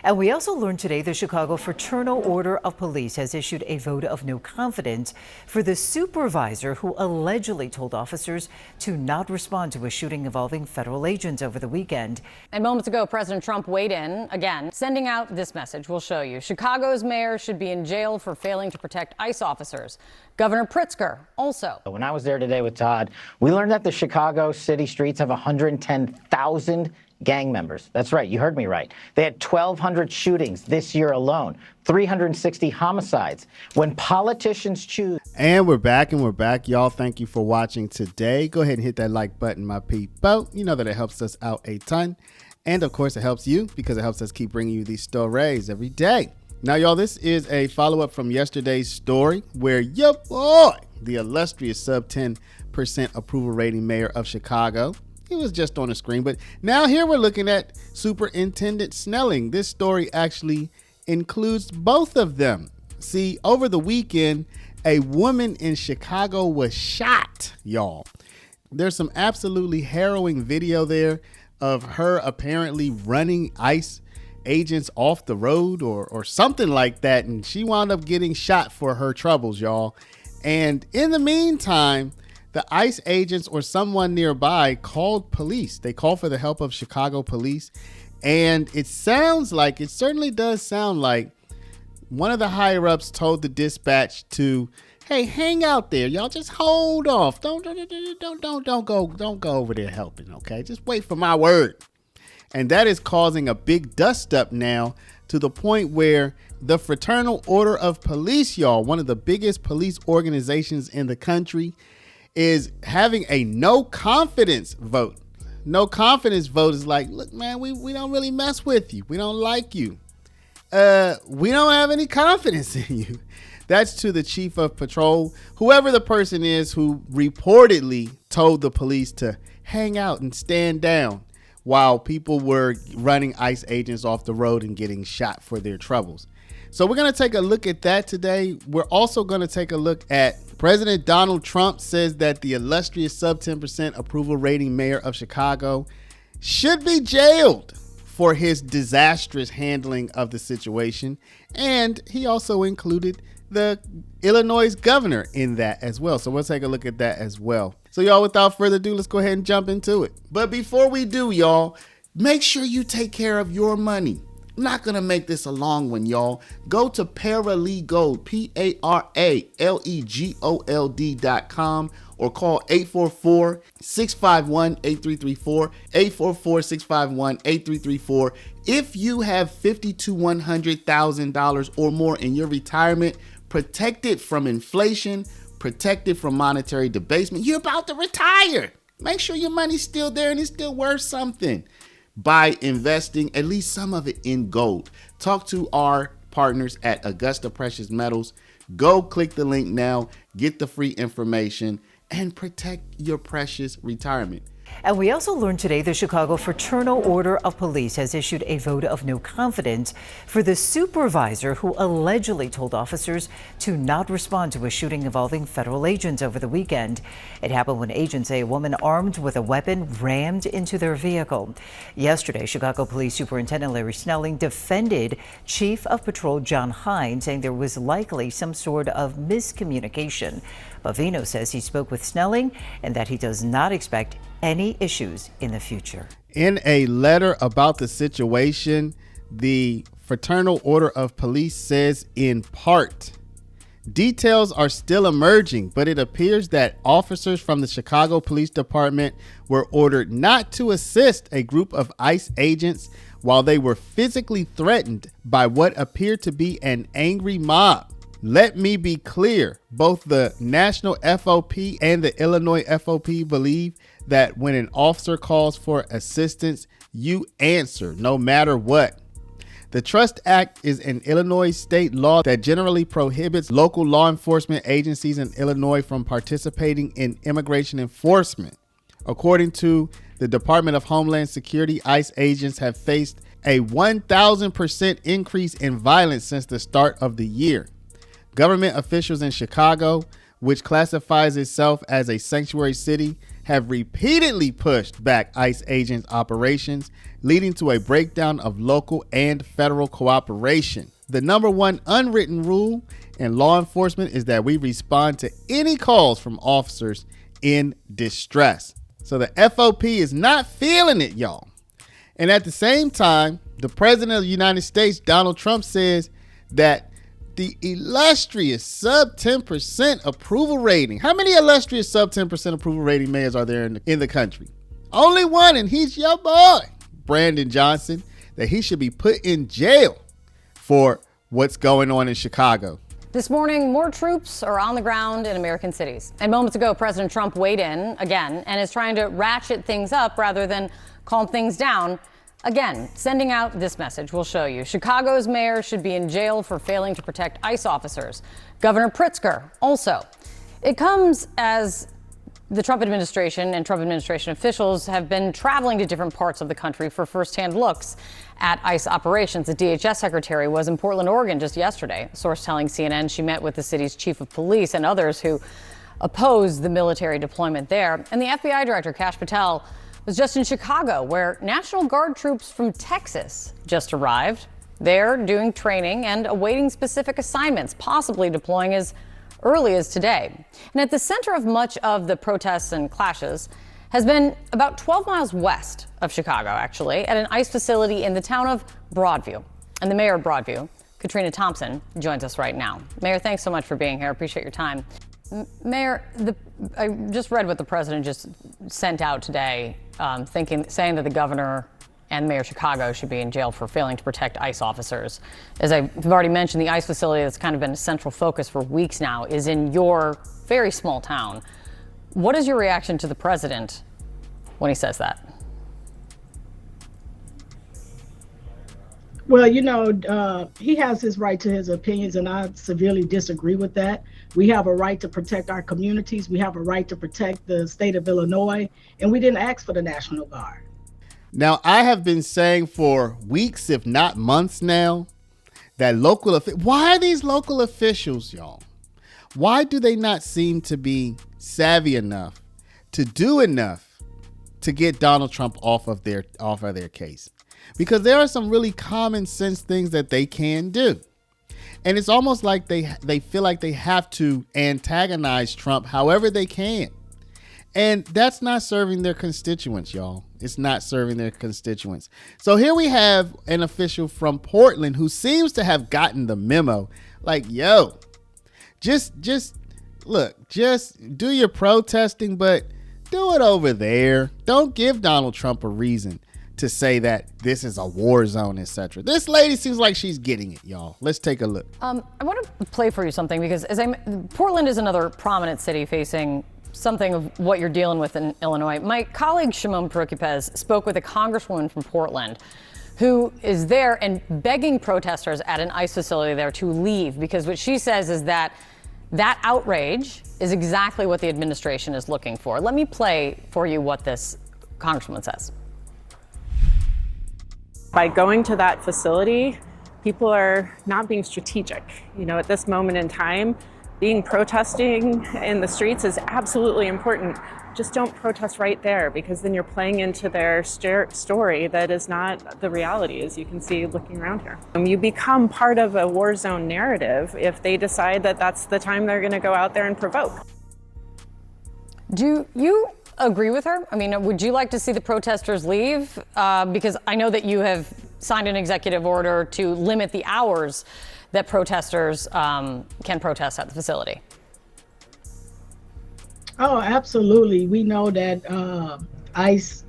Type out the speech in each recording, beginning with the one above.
And we also learned today the Chicago Fraternal Order of Police has issued a vote of no confidence for the supervisor who allegedly told officers to not respond to a shooting involving federal agents over the weekend. And moments ago, President Trump weighed in again, sending out this message. We'll show you. Chicago's mayor should be in jail for failing to protect ICE officers. Governor Pritzker also. When I was there today with Todd, we learned that the Chicago city streets have 110,000 gang members. That's right. You heard me right. They had 1,200 shootings this year alone, 360 homicides. When politicians choose. And we're back, y'all. Thank you for watching today. Go ahead and hit that like button, my people. You know that it helps us out a ton. And of course, it helps you because it helps us keep bringing you these stories every day. Now, y'all, this is a follow-up from yesterday's story where your boy, the illustrious sub 10% approval rating mayor of Chicago, he was just on the screen, but now here we're looking at Superintendent Snelling. This story actually includes both of them. See, over the weekend, a woman in Chicago was shot, y'all. There's some absolutely harrowing video there of her apparently running ICE agents off the road or something like that, and she wound up getting shot for her troubles, y'all. And in the meantime, the ICE agents or someone nearby called police. They called for the help of Chicago police. And it certainly does sound like one of the higher ups told the dispatch to, hey, hang out there. Y'all just hold off. Don't go over there helping. OK, just wait for my word. And that is causing a big dust up now to the point where the Fraternal Order of Police, y'all, one of the biggest police organizations in the country, is having a no confidence vote. No confidence vote is like, look, man, we don't really mess with you. We don't like you. We don't have any confidence in you. That's to the chief of patrol, whoever the person is who reportedly told the police to hang out and stand down while people were running ICE agents off the road and getting shot for their troubles. So we're going to take a look at that today. We're also going to take a look at President Donald Trump says that the illustrious sub 10% approval rating mayor of Chicago should be jailed for his disastrous handling of the situation. And he also included the Illinois governor in that as well. So we'll take a look at that as well. So y'all, without further ado, let's go ahead and jump into it. But before we do, y'all, make sure you take care of your money. I'm not going to make this a long one, y'all. Go to Paralegold, PARALEGOLD.com or call 844-651-8334, 844-651-8334. If you have $50,000 to $100,000 or more in your retirement, protected from inflation, protected from monetary debasement, you're about to retire. Make sure your money's still there and it's still worth something by investing at least some of it in gold. Talk to our partners at Augusta Precious Metals. Go click the link now, get the free information, and protect your precious retirement. And we also learned today the Chicago Fraternal Order of Police has issued a vote of no confidence for the supervisor who allegedly told officers to not respond to a shooting involving federal agents over the weekend. It happened when agents say a woman armed with a weapon rammed into their vehicle. Yesterday, Chicago Police Superintendent Larry Snelling defended Chief of Patrol John Hine, saying there was likely some sort of miscommunication. Bavino says he spoke with Snelling and that he does not expect any issues in the future. In a letter about the situation, the Fraternal Order of Police says, in part, details are still emerging, but it appears that officers from the Chicago Police Department were ordered not to assist a group of ICE agents while they were physically threatened by what appeared to be an angry mob. Let me be clear, both the National FOP and the Illinois FOP believe that when an officer calls for assistance, you answer no matter what. The Trust Act is an Illinois state law that generally prohibits local law enforcement agencies in Illinois from participating in immigration enforcement. According to the Department of Homeland Security, ICE agents have faced a 1,000% increase in violence since the start of the year. Government officials in Chicago, which classifies itself as a sanctuary city, have repeatedly pushed back ICE agents' operations, leading to a breakdown of local and federal cooperation. The number one unwritten rule in law enforcement is that we respond to any calls from officers in distress. So the FOP is not feeling it, y'all. And at the same time, the president of the United States, Donald Trump, says that the illustrious sub 10% approval rating. How many illustrious sub 10% approval rating mayors are there in the country? Only one, and he's your boy, Brandon Johnson, that he should be put in jail for what's going on in Chicago. This morning, more troops are on the ground in American cities. And moments ago, President Trump weighed in again and is trying to ratchet things up rather than calm things down. Again, sending out this message. We'll show you. Chicago's mayor should be in jail for failing to protect ICE officers. Governor Pritzker also. It comes as the Trump administration and Trump administration officials have been traveling to different parts of the country for firsthand looks at ICE operations. The DHS secretary was in Portland, Oregon just yesterday. A source telling CNN she met with the city's chief of police and others who oppose the military deployment there. And the FBI director, Kash Patel, was just in Chicago, where National Guard troops from Texas just arrived. They're doing training and awaiting specific assignments, possibly deploying as early as today. And at the center of much of the protests and clashes has been about 12 miles west of Chicago, actually, at an ICE facility in the town of Broadview. And the mayor of Broadview, Katrina Thompson, joins us right now. Mayor, thanks so much for being here. I appreciate your time. Mayor, I just read what the president just sent out today, saying that the governor and Mayor of Chicago should be in jail for failing to protect ICE officers. As I've already mentioned, the ICE facility that's kind of been a central focus for weeks now is in your very small town. What is your reaction to the president when he says that? Well, he has his right to his opinions, and I severely disagree with that. We have a right to protect our communities. We have a right to protect the state of Illinois, and we didn't ask for the National Guard. Now, I have been saying for weeks, if not months now, that why are these local officials, y'all? Why do they not seem to be savvy enough to do enough to get Donald Trump off of their case? Because there are some really common sense things that they can do. And it's almost like they feel like they have to antagonize Trump however they can. And that's not serving their constituents, y'all. It's not serving their constituents. So here we have an official from Portland who seems to have gotten the memo. Like, yo, just do your protesting, but do it over there. Don't give Donald Trump a reason to say that this is a war zone, etc. This lady seems like she's getting it, y'all. Let's take a look. I want to play for you something because Portland is another prominent city facing something of what you're dealing with in Illinois. My colleague Shimon Perukipez spoke with a congresswoman from Portland who is there and begging protesters at an ICE facility there to leave because what she says is that outrage is exactly what the administration is looking for. Let me play for you what this congresswoman says. By going to that facility, people are not being strategic. At this moment in time, protesting in the streets is absolutely important. Just don't protest right there because then you're playing into their story that is not the reality, as you can see looking around here. You become part of a war zone narrative if they decide that that's the time they're going to go out there and provoke. Do you agree with her? I mean, would you like to see the protesters leave? Because I know that you have signed an executive order to limit the hours that protesters can protest at the facility. Oh, absolutely. We know that ICE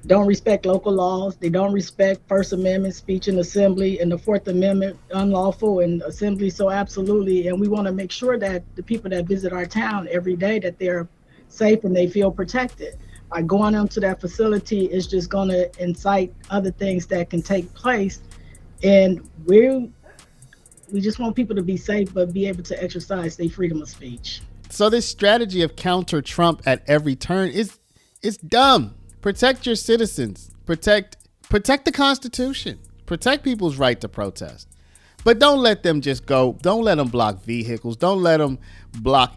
don't respect local laws. They don't respect First Amendment speech and assembly, and the Fourth Amendment unlawful and assembly. So absolutely. And we want to make sure that the people that visit our town every day, that they're safe and they feel protected. By going into that facility is just going to incite other things that can take place. And we just want people to be safe, but be able to exercise their freedom of speech. So this strategy of counter Trump at every turn is dumb. Protect your citizens. Protect the Constitution. Protect people's right to protest. But don't let them just go. Don't let them block vehicles. Don't let them block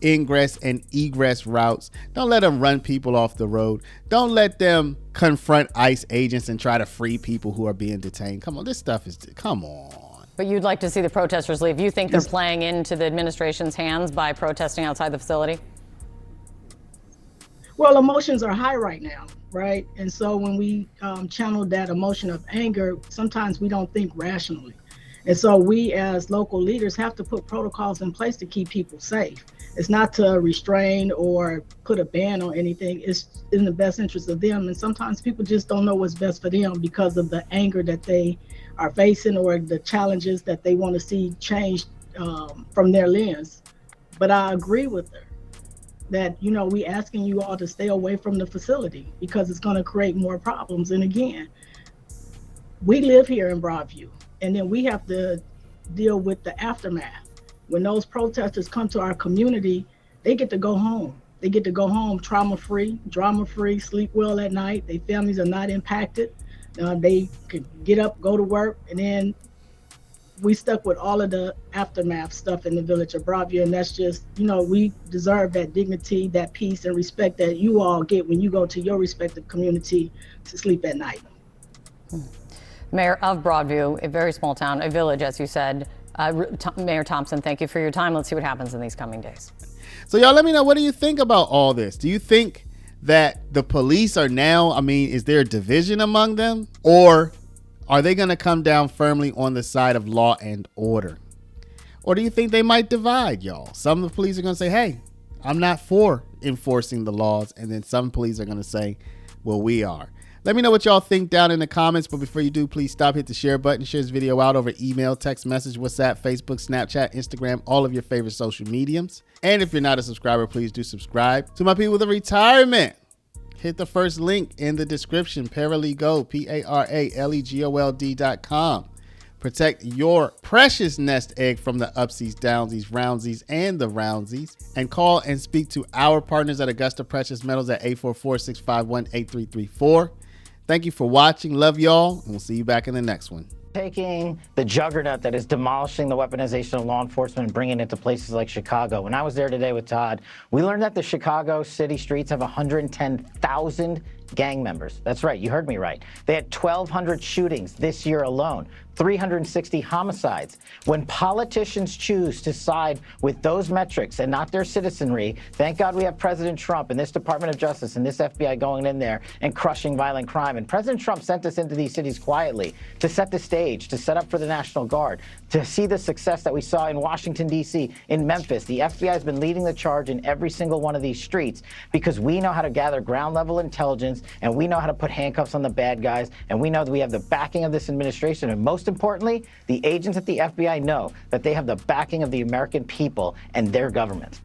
ingress and egress routes. Don't let them run people off the road. Don't let them confront ICE agents and try to free people who are being detained. Come on, this stuff is, come on. But you'd like to see the protesters leave. You think they're playing into the administration's hands by protesting outside the facility? Well, emotions are high right now, right? And so when we channel that emotion of anger, sometimes we don't think rationally. And so we as local leaders have to put protocols in place to keep people safe. It's not to restrain or put a ban on anything. It's in the best interest of them. And sometimes people just don't know what's best for them because of the anger that they are facing or the challenges that they want to see changed from their lens. But I agree with her that, you know, we asking you all to stay away from the facility because it's going to create more problems. And again, we live here in Broadview, and then we have to deal with the aftermath. When those protesters come to our community, they get to go home. They get to go home trauma-free, drama-free, sleep well at night. Their families are not impacted. They can get up, go to work, and then we stuck with all of the aftermath stuff in the village of Broadview, and that's just, you know, we deserve that dignity, that peace and respect that you all get when you go to your respective community to sleep at night. Mayor of Broadview, a very small town, a village, as you said. Mayor Thompson, thank you for your time. Let's see what happens in these coming days. So y'all let me know, what do you think about all this? Do you think that the police are now, I mean, is there a division among them? Or are they going to come down firmly on the side of law and order? Or do you think they might divide, y'all? Some of the police are going to say, hey, I'm not for enforcing the laws. And then some police are going to say, well, we are. Let me know what y'all think down in the comments. But before you do, please stop, hit the share button, share this video out over email, text message, WhatsApp, Facebook, Snapchat, Instagram, all of your favorite social mediums. And if you're not a subscriber, please do subscribe. To my people with a retirement, hit the first link in the description, Paralegold, PARALEGOLD.com. Protect your precious nest egg from the upsies, downsies, roundsies, and the roundsies. And call and speak to our partners at Augusta Precious Metals at 844-651-8334. Thank you for watching. Love y'all, and we'll see you back in the next one. Taking the juggernaut that is demolishing the weaponization of law enforcement and bringing it to places like Chicago. When I was there today with Todd, we learned that the Chicago city streets have 110,000 gang members. That's right, you heard me right. They had 1,200 shootings this year alone, 360 homicides. When politicians choose to side with those metrics and not their citizenry, thank God we have President Trump and this Department of Justice and this FBI going in there and crushing violent crime. And President Trump sent us into these cities quietly to set the stage, to set up for the National Guard, to see the success that we saw in Washington, D.C., in Memphis. The FBI has been leading the charge in every single one of these streets because we know how to gather ground level intelligence, and we know how to put handcuffs on the bad guys, and we know that we have the backing of this administration. And most importantly, the agents at the FBI know that they have the backing of the American people and their government.